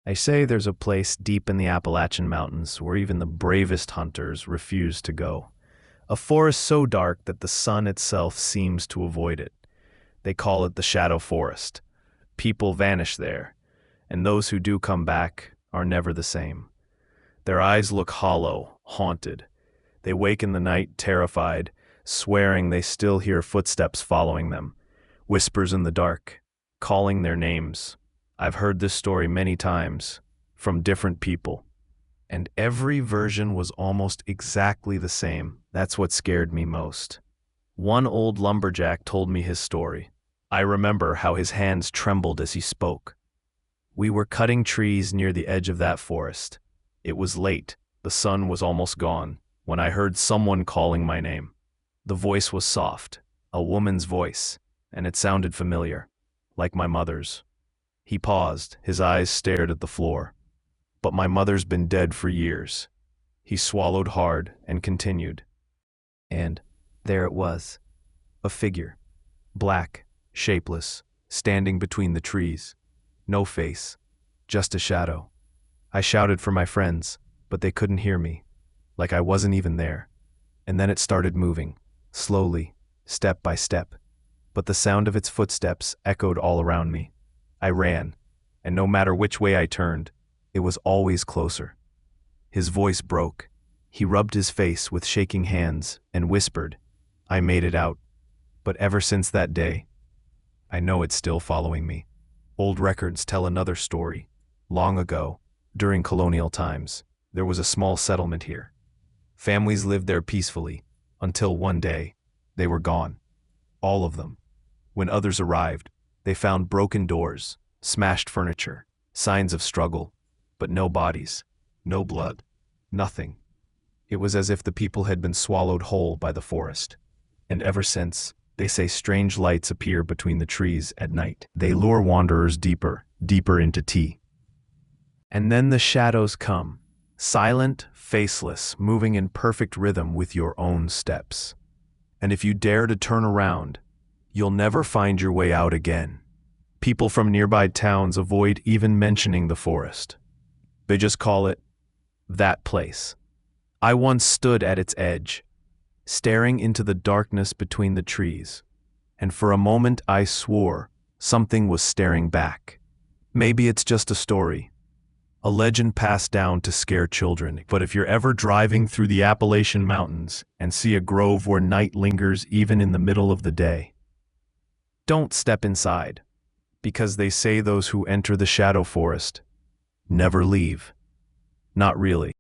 They say there's a place deep in the Appalachian Mountains where even the bravest hunters refuse to go. A forest so dark that the sun itself seems to avoid it. They call it the Shadow Forest. People vanish there, and those who do come back are never the same. Their eyes look hollow, haunted. They wake in the night terrified, swearing they still hear footsteps following them, whispers in the dark, calling their names. I've heard this story many times, from different people, and every version was almost exactly the same. That's what scared me most. One old lumberjack told me his story. I remember how his hands trembled as he spoke. We were cutting trees near the edge of that forest. It was late, the sun was almost gone, when I heard someone calling my name. The voice was soft, a woman's voice, and it sounded familiar, like my mother's. He paused, his eyes stared at the floor. But my mother's been dead for years. He swallowed hard and continued. And there it was, a figure, black, shapeless, standing between the trees. No face, just a shadow. I shouted for my friends, but they couldn't hear me, like I wasn't even there. And then it started moving, slowly, step by step. But the sound of its footsteps echoed all around me. I ran, and no matter which way I turned, it was always closer. His voice broke. He rubbed his face with shaking hands and whispered, "I made it out." But ever since that day, I know it's still following me. Old records tell another story. Long ago, during colonial times, there was a small settlement here. Families lived there peacefully, until one day, they were gone. All of them. When others arrived, they found broken doors, smashed furniture, signs of struggle, but no bodies, no blood, nothing. It was as if the people had been swallowed whole by the forest. And ever since, they say strange lights appear between the trees at night. They lure wanderers deeper, deeper into tea. And then the shadows come, silent, faceless, moving in perfect rhythm with your own steps. And if you dare to turn around, you'll never find your way out again. People from nearby towns avoid even mentioning the forest. They just call it that place. I once stood at its edge, staring into the darkness between the trees, and for a moment I swore something was staring back. Maybe it's just a story, a legend passed down to scare children, but if you're ever driving through the Appalachian Mountains and see a grove where night lingers even in the middle of the day, don't step inside, because they say those who enter the shadow forest never leave. Not really.